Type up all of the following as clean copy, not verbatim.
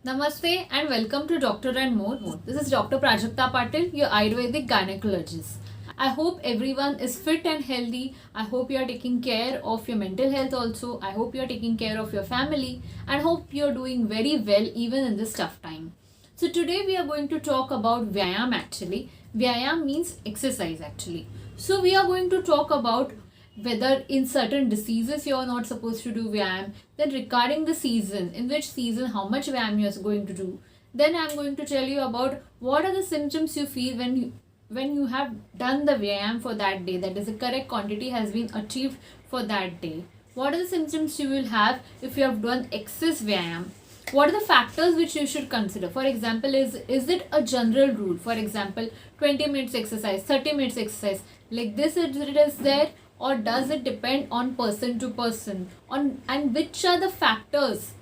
Namaste and welcome to Doctor and More. This is Dr. Prajakta Patil, your Ayurvedic gynecologist. I hope everyone is fit and healthy. I hope you are taking care of your mental health also. I hope you are taking care of your family and hope you are doing very well even in this tough time. So today we are going to talk about Vyayam actually. Vyayam means exercise actually. So we are going to talk about whether in certain diseases you are not supposed to do Vyayam, then regarding the season, in which season, how much Vyayam you are going to do. Then I am going to tell you about what are the symptoms you feel when you have done the Vyayam for that day, that is the correct quantity has been achieved for that day. What are the symptoms you will have if you have done excess Vyayam? What are the factors which you should consider? For example, is it a general rule? For example, 20 minutes exercise, 30 minutes exercise, like this it is there, or does it depend on person to person, on and which are the factors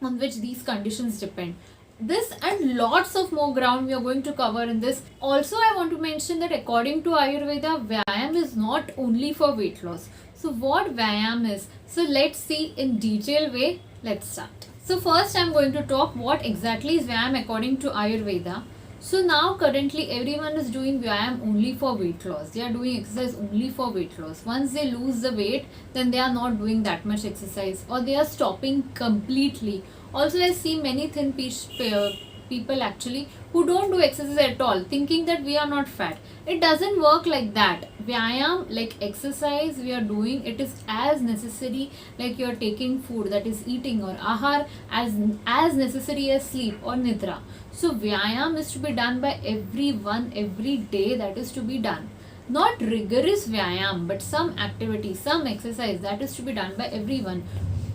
on which these conditions depend? This and lots of more ground we are going to cover in this. Also, I want to mention that according to Ayurveda, Vyayam is not only for weight loss. So what Vyayam is? So let's see in detail way. Let's start. So first I'm going to talk what exactly is Vyayam according to Ayurveda. So now currently everyone is doing Vyayam only for weight loss. They are doing exercise only for weight loss. Once they lose the weight, then they are not doing that much exercise or they are stopping completely. Also, I see many thin people actually who don't do exercise at all, thinking that we are not fat. It doesn't work like that. Vyayam, like exercise we are doing, it is as necessary like you are taking food, that is eating or ahar, as necessary as sleep or nidra. So Vyayam is to be done by everyone every day, that is to be done. Not rigorous Vyayam, but some activity, some exercise that is to be done by everyone.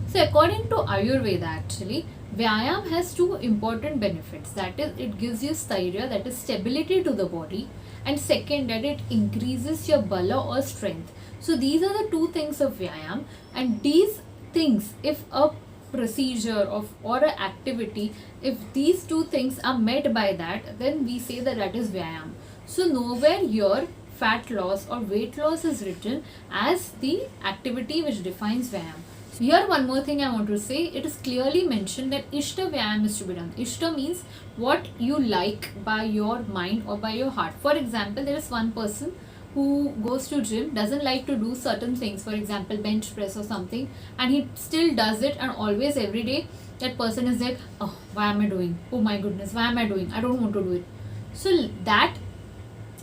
So according to Ayurveda actually, Vyayam has two important benefits. That is, it gives you stairya, that is stability to the body, and second, that it increases your bala or strength. So these are the two things of Vyayam, and these things, if a procedure of or an activity, if these two things are met by that, then we say that that is Vyayam. So nowhere here fat loss or weight loss is written as the activity which defines Vyayam. Here one more thing I want to say, it is clearly mentioned that Ishta Vyayam is to be done. Ishta means what you like by your mind or by your heart. For example, there is one person who goes to gym, doesn't like to do certain things, for example bench press or something, and he still does it, and always every day that person is like, oh, why am I doing? Oh my goodness, why am I doing? I don't want to do it. So that,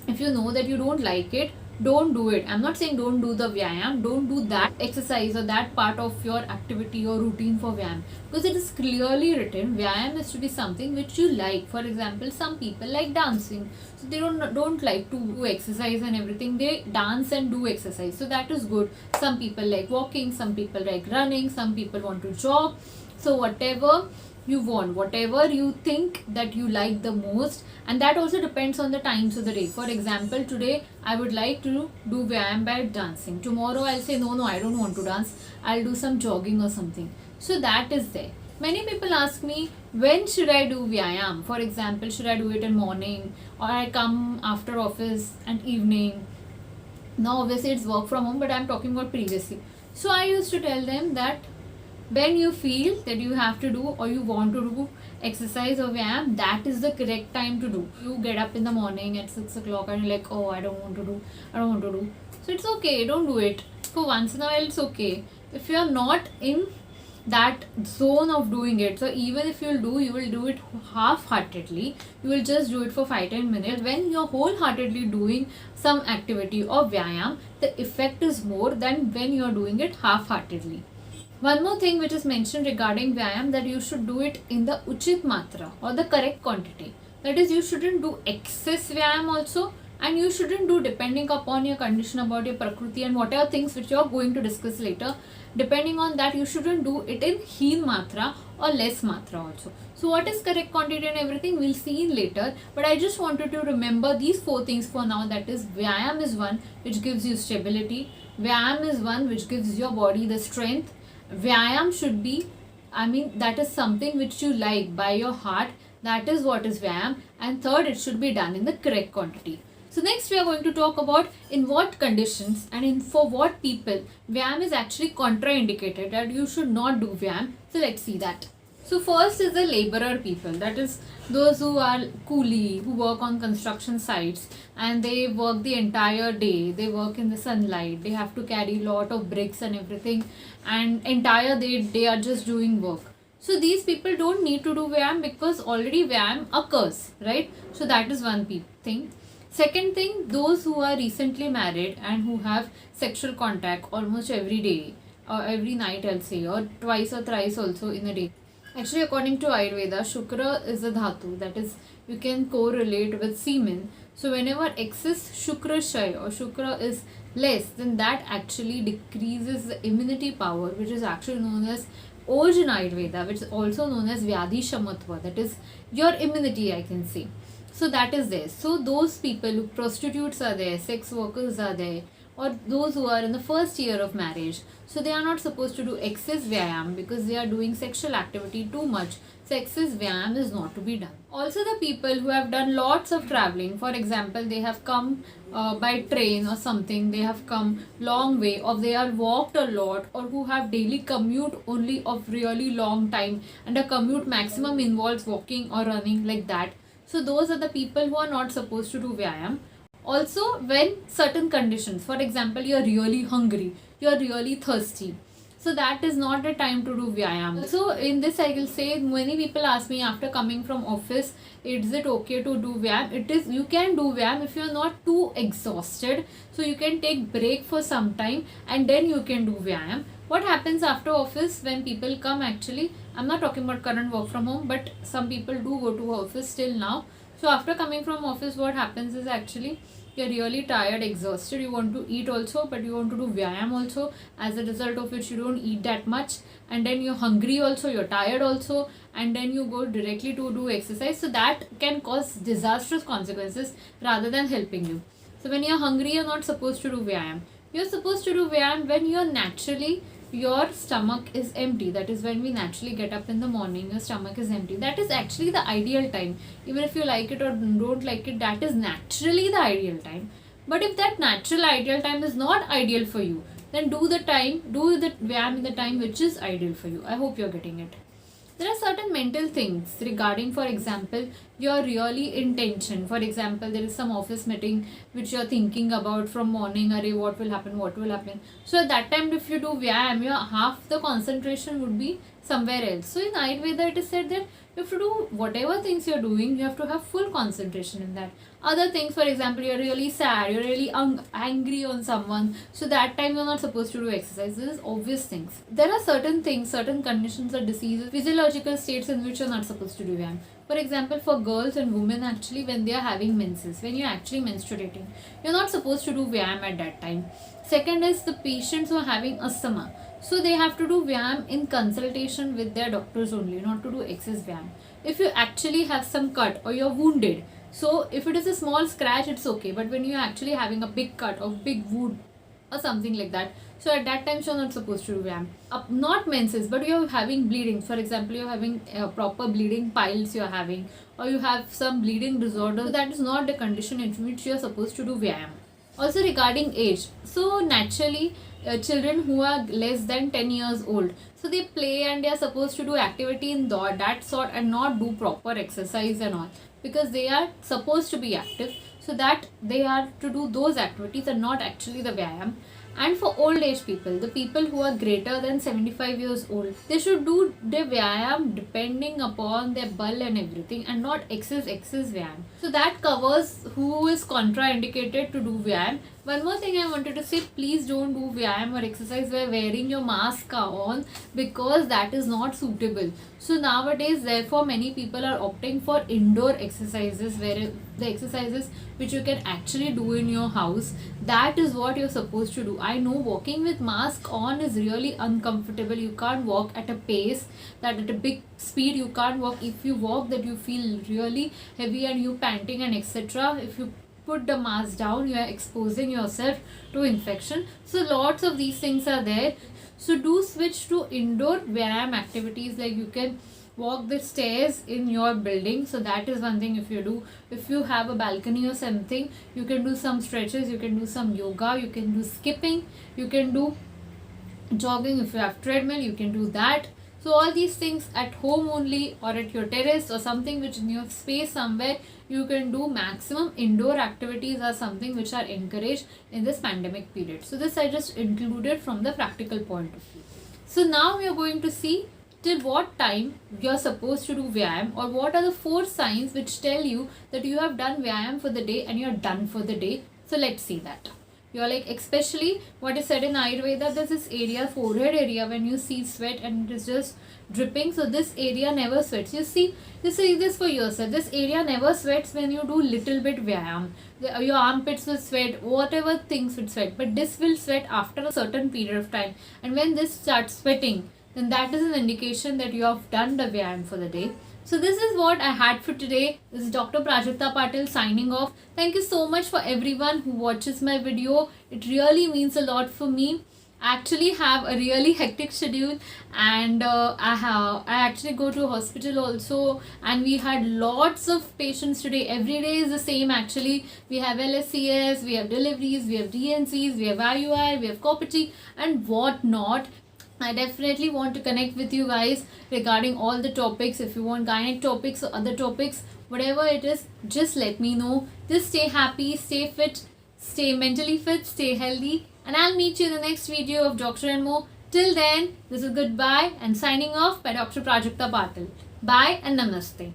if you know that you don't like it, don't do it. I'm not saying don't do the Vyayam, don't do that exercise or that part of your activity or routine for Vyayam, because it is clearly written Vyayam is to be something which you like. For example, some people like dancing, so they don't like to do exercise and everything, they dance and do exercise, so that is good. Some people like walking, some people like running, some people want to jog. So whatever you want, whatever you think that you like the most, and that also depends on the times of the day. For example, today I would like to do Vyayam by dancing. Tomorrow I'll say no, I don't want to dance, I'll do some jogging or something. So that is there. Many people ask me, when should I do Vyayam? For example, should I do it in morning, or I come after office and evening? Now obviously it's work from home, but I'm talking about previously. So I used to tell them that when you feel that you have to do or you want to do exercise or Vyayam, that is the correct time to do. You get up in the morning at 6 o'clock and you're like, oh, I don't want to do. So it's okay, don't do it. For once in a while, it's okay. If you're not in that zone of doing it, so even if you will do it half-heartedly, you will just do it for 5-10 minutes. When you're wholeheartedly doing some activity or Vyayam, the effect is more than when you're doing it half-heartedly. One more thing which is mentioned regarding Vyayam, that you should do it in the Uchit Matra or the correct quantity. That is, you shouldn't do excess Vyayam also, and you shouldn't do, depending upon your condition, about your Prakriti and whatever things which you are going to discuss later, depending on that you shouldn't do it in Heen Matra or less Matra also. So what is correct quantity and everything we'll see in later, but I just wanted to remember these 4 things for now. That is, Vyayam is one which gives you stability, Vyayam is one which gives your body the strength, Vyayam should be, that is something which you like by your heart, that is what is Vyayam, and third, it should be done in the correct quantity. So next we are going to talk about in what conditions and for what people Vyayam is actually contraindicated, that you should not do Vyayam. So let's see that. So first is the laborer people, that is those who are coolie, who work on construction sites, and they work the entire day. They work in the sunlight. They have to carry lot of bricks and everything, and entire day they are just doing work. So these people don't need to do Vyayam because already Vyayam occurs, right? So that is one thing. Second thing, those who are recently married and who have sexual contact almost every day or every night, I'll say, or twice or thrice also in a day. Actually, according to Ayurveda, Shukra is a dhatu, that is, you can correlate with semen. So whenever excess Shukra Shay or Shukra is less, then that actually decreases the immunity power, which is actually known as Oj in Ayurveda, which is also known as Vyadhi Shamatva, that is your immunity, I can say. So that is there. So those people who prostitutes are there, sex workers are there, or those who are in the first year of marriage, so they are not supposed to do excess Vyayam because they are doing sexual activity too much. So excess Vyayam is not to be done. Also the people who have done lots of traveling, for example, they have come by train or something, they have come long way, or they are walked a lot, or who have daily commute only of really long time, and a commute maximum involves walking or running like that. So those are the people who are not supposed to do Vyayam. Also, when certain conditions, for example, you're really hungry, you're really thirsty, so that is not the time to do Vyayam. So in this I will say, many people ask me after coming from office, is it okay to do Vyayam? It is, you can do Vyayam if you're not too exhausted. So you can take break for some time and then you can do Vyayam. What happens after office when people come, actually, I'm not talking about current work from home, but some people do go to office still now. So after coming from office, what happens is actually you're really tired, exhausted, you want to eat also, but you want to do Vyayam also, as a result of which you don't eat that much, and then you're hungry also, you're tired also, and then you go directly to do exercise. So that can cause disastrous consequences rather than helping you. So when you're hungry, you're not supposed to do Vyayam. You're supposed to do Vyayam when you're naturally, your stomach is empty. That is when we naturally get up in the morning, your stomach is empty. That is actually the ideal time. Even if you like it or don't like it, that is naturally the ideal time. But if that natural ideal time is not ideal for you, then do the Vyayam in the time which is ideal for you. I hope you're getting it. There are certain mental things regarding, for example, your really intention. For example, there is some office meeting which you're thinking about from morning, array, what will happen. So at that time, if you do Vyayam, your half the concentration would be somewhere else. So in Ayurveda, it is said that you have to do whatever things you're doing, you have to have full concentration in that. Other things, for example, you're really sad, you're really angry on someone, so that time you're not supposed to do exercise. This is obvious things. There are certain things, certain conditions or diseases, physiological states in which you're not supposed to do Vyayam. For example, for girls and women, actually, when they are having menses, when you're actually menstruating, you're not supposed to do Vyayam at that time. Second is the patients who are having asthma. So they have to do Vyayam in consultation with their doctors only, not to do excess Vyayam. If you actually have some cut or you're wounded, so if it is a small scratch, it's okay. But when you're actually having a big cut or big wound or something like that, so at that time you're not supposed to do Vyayam. Not menses, but you're having bleeding. For example, you're having proper bleeding piles you're having, or you have some bleeding disorder. So that is not the condition in which you're supposed to do Vyayam. Also regarding age, so naturally children who are less than 10 years old, so they play and they are supposed to do activity in that sort and not do proper exercise and all, because they are supposed to be active, so that they are to do those activities and not actually the Vyayam. And for old age people, the people who are greater than 75 years old, they should do their Vyayam depending upon their bal and everything, and not excess Vyayam. So that covers who is contraindicated to do Vyayam. One more thing I wanted to say, please don't do Vyayam or exercise by wearing your mask on, because that is not suitable. So nowadays, therefore, many people are opting for indoor exercises, where the exercises which you can actually do in your house, that is what you're supposed to do. I know walking with mask on is really uncomfortable. You can't walk at a pace, that at a big speed you can't walk. If you walk, that you feel really heavy and you panting and etc. If you put the mask down, you are exposing yourself to infection. So lots of these things are there. So do switch to indoor Vyayam activities, like you can walk the stairs in your building. So that is one thing. If you do, if you have a balcony or something, you can do some stretches, you can do some yoga, you can do skipping, you can do jogging. If you have treadmill, you can do that. So all these things at home only or at your terrace or something which in your space somewhere you can do. Maximum indoor activities are something which are encouraged in this pandemic period. So this I just included from the practical point of view. So now we are going to see till what time you are supposed to do Vyayam, or what are the 4 signs which tell you that you have done Vyayam for the day and you are done for the day. So let's see that. You are like, especially what is said in Ayurveda, there's this area, forehead area, when you see sweat and it is just dripping. So this area never sweats. You see this for yourself. This area never sweats when you do little bit Vyayam. Your armpits will sweat, whatever things will sweat. But this will sweat after a certain period of time. And when this starts sweating, then that is an indication that you have done the Vyayam for the day. So this is what I had for today. This is Dr. Prajakta Patil signing off. Thank you so much for everyone who watches my video. It really means a lot for me. I actually have a really hectic schedule, and I actually go to hospital also, and we had lots of patients today. Every day is the same actually. We have LSCS, we have deliveries, we have DNCs, we have IUI, we have COPT and what not. I definitely want to connect with you guys regarding all the topics. If you want gynec topics or other topics, whatever it is, just let me know. Just stay happy, stay fit, stay mentally fit, stay healthy, and I'll meet you in the next video of Dr. and Mo. Till then, this is goodbye and signing off by Dr. Prajakta Patil. Bye and namaste.